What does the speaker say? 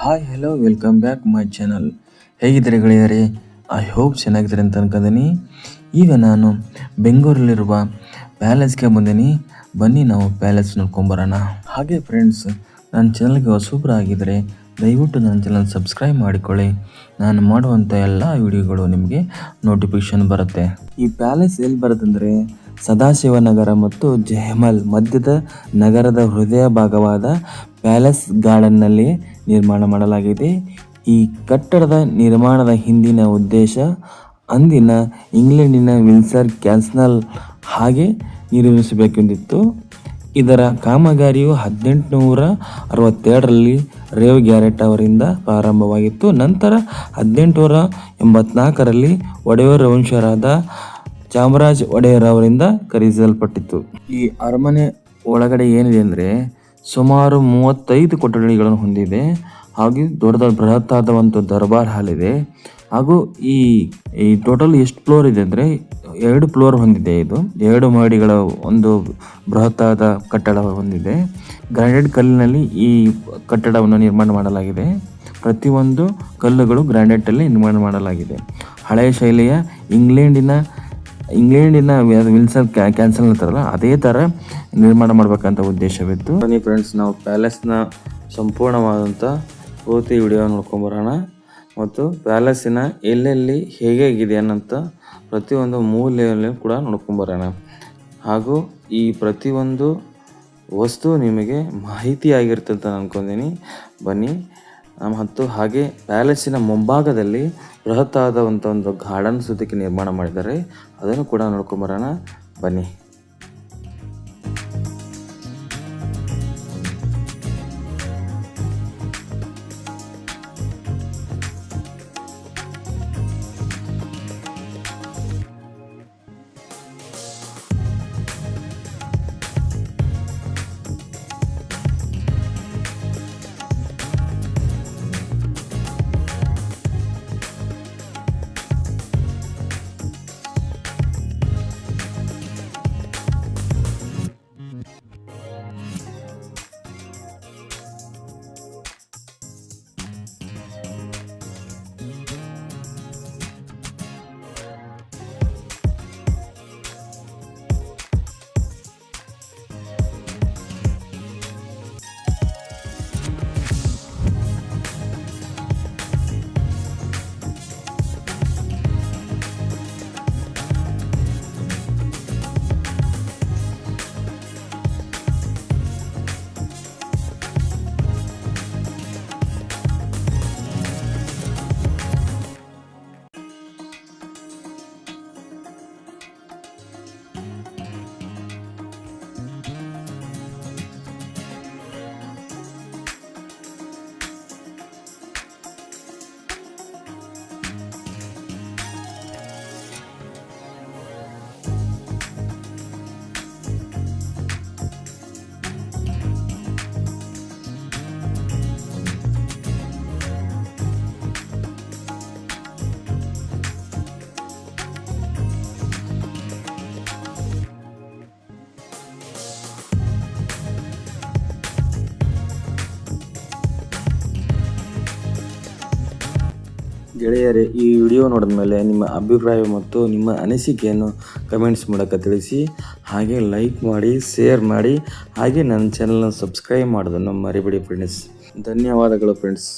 Hi hello welcome back my channel. ಹೇಗಿದ್ದೀರಿ ಗೆಳೆಯರೇ? I hope ಚೆನ್ನಾಗಿದ್ದೀರಿ ಅಂತ ಅನ್ಕೊಂಡಿನಿ. ಈಗ ನಾನು ಬೆಂಗಳೂರಲ್ಲಿರುವ ಪ್ಯಾಲೇಸ್ಗೆ ಬಂದೀನಿ. ಬನ್ನಿ ನಾವು ಪ್ಯಾಲೇಸ್ ನೋಡ್ಕೊಂಬರೋಣ. ಹಾಗೆ ಫ್ರೆಂಡ್ಸ್, ನನ್ನ ಚಾನಲ್ಗೆ ಹೊಸಬ್ರು ಆಗಿದ್ದರೆ ದಯವಿಟ್ಟು ನನ್ನ ಚಾನಲ್ ಸಬ್ಸ್ಕ್ರೈಬ್ ಮಾಡಿಕೊಳ್ಳಿ. ನಾನು ಮಾಡುವಂಥ ಎಲ್ಲ ವಿಡಿಯೋಗಳು ನಿಮಗೆ ನೋಟಿಫಿಕೇಶನ್ ಬರುತ್ತೆ. ಈ ಪ್ಯಾಲೇಸ್ ಎಲ್ಲಿ ಬರುತ್ತಂದರೆ ಸದಾಶಿವನಗರ ಮತ್ತು ಜಯಮಲ್ ಮಧ್ಯದ ನಗರದ ಹೃದಯ ಭಾಗವಾದ ಪ್ಯಾಲೇಸ್ ಗಾರ್ಡನ್ನಲ್ಲಿ ನಿರ್ಮಾಣ ಮಾಡಲಾಗಿದೆ. ಈ ಕಟ್ಟಡದ ನಿರ್ಮಾಣದ ಹಿಂದಿನ ಉದ್ದೇಶ ಅಂದಿನ ಇಂಗ್ಲೆಂಡಿನ ವಿನ್ಸರ್ ಕ್ಯಾಸಲ್ ಹಾಗೆ ನಿರ್ಮಿಸಬೇಕೆಂದಿತ್ತು. ಇದರ ಕಾಮಗಾರಿಯು 1862ರಲ್ಲಿ ರೇವ್ ಗ್ಯಾರೆಟ್ ಅವರಿಂದ ಪ್ರಾರಂಭವಾಗಿತ್ತು. ನಂತರ 1884ರಲ್ಲಿ ಒಡೆಯರ್ ವಂಶಜರಾದ ಚಾಮರಾಜ ಒಡೆಯರ್ ಅವರಿಂದ ಖರೀದಿಸಲ್ಪಟ್ಟಿತು. ಈ ಅರಮನೆ ಒಳಗಡೆ ಏನಿದೆ ಅಂದರೆ ಸುಮಾರು 35 ಕೊಠಡಿಗಳನ್ನು ಹೊಂದಿದೆ. ಹಾಗೂ ದೊಡ್ಡ ಬೃಹತ್ತಾದ ಒಂದು ದರ್ಬಾರ್ ಹಾಲ್ ಇದೆ. ಹಾಗೂ ಈ ಟೋಟಲ್ ಎಷ್ಟು ಫ್ಲೋರ್ ಇದೆ ಅಂದರೆ 2 ಫ್ಲೋರ್ ಹೊಂದಿದೆ. ಇದು 2 ಮಹಡಿಗಳ ಒಂದು ಬೃಹತ್ತಾದ ಕಟ್ಟಡ ಹೊಂದಿದೆ. ಗ್ರಾನೈಟ್ ಕಲ್ಲಿನಲ್ಲಿ ಈ ಕಟ್ಟಡವನ್ನು ನಿರ್ಮಾಣ ಮಾಡಲಾಗಿದೆ. ಪ್ರತಿಯೊಂದು ಕಲ್ಲುಗಳು ಗ್ರಾನೈಟಲ್ಲಿ ನಿರ್ಮಾಣ ಮಾಡಲಾಗಿದೆ. ಹಳೆಯ ಶೈಲಿಯ ಇಂಗ್ಲೆಂಡಿನ ವಿನ್ಸರ್ ಕ್ಯಾಸಲ್ ಅಂತಾರಲ್ಲ ಅದೇ ಥರ ನಿರ್ಮಾಣ ಮಾಡಬೇಕಂತ ಉದ್ದೇಶವಿತ್ತು. ಬನ್ನಿ ಫ್ರೆಂಡ್ಸ್, ನಾವು ಪ್ಯಾಲೇಸ್ನ ಸಂಪೂರ್ಣವಾದಂಥ ಪೂರ್ತಿ ವಿಡಿಯೋ ನೋಡ್ಕೊಂಬರೋಣ. ಮತ್ತು ಪ್ಯಾಲೇಸಿನ ಎಲ್ಲೆಲ್ಲಿ ಹೇಗಿದೆ ಅನ್ನೋಂಥ ಪ್ರತಿಯೊಂದು ಮೂಲೆಯಲ್ಲಿ ಕೂಡ ನೋಡ್ಕೊಂಬರೋಣ. ಹಾಗೂ ಈ ಪ್ರತಿಯೊಂದು ವಸ್ತು ನಿಮಗೆ ಮಾಹಿತಿಯಾಗಿರುತ್ತೆ ಅಂತ ಅನ್ಕೊಂತೀನಿ. ಬನ್ನಿ. ಮತ್ತು ಹಾಗೆ ಪ್ಯಾಲೇಸಿನ ಮುಂಭಾಗದಲ್ಲಿ ಬೃಹತ್ತಾದಂಥ ಒಂದು ಗಾರ್ಡನ್ ಸುತ್ತಕ್ಕೆ ನಿರ್ಮಾಣ ಮಾಡಿದ್ದಾರೆ. ಅದನ್ನು ಕೂಡ ನೋಡ್ಕೊಂಬರೋಣ. ಬನ್ನಿ. ಗೆಳೆಯರೇ, ಈ ವಿಡಿಯೋ ನೋಡಿದ ಮೇಲೆ ನಿಮ್ಮ ಅಭಿಪ್ರಾಯ ಮತ್ತು ನಿಮ್ಮ ಅನಿಸಿಕೆಯನ್ನು ಕಮೆಂಟ್ಸ್ ಮೂಲಕ ತಿಳಿಸಿ. ಹಾಗೆ ಲೈಕ್ ಮಾಡಿ, ಶೇರ್ ಮಾಡಿ, ಹಾಗೆ ನನ್ನ ಚಾನಲ್ನ ಸಬ್ಸ್ಕ್ರೈಬ್ ಮಾಡೋದನ್ನು ಮರಿಬೇಡಿ ಫ್ರೆಂಡ್ಸ್. ಧನ್ಯವಾದಗಳು ಫ್ರೆಂಡ್ಸ್.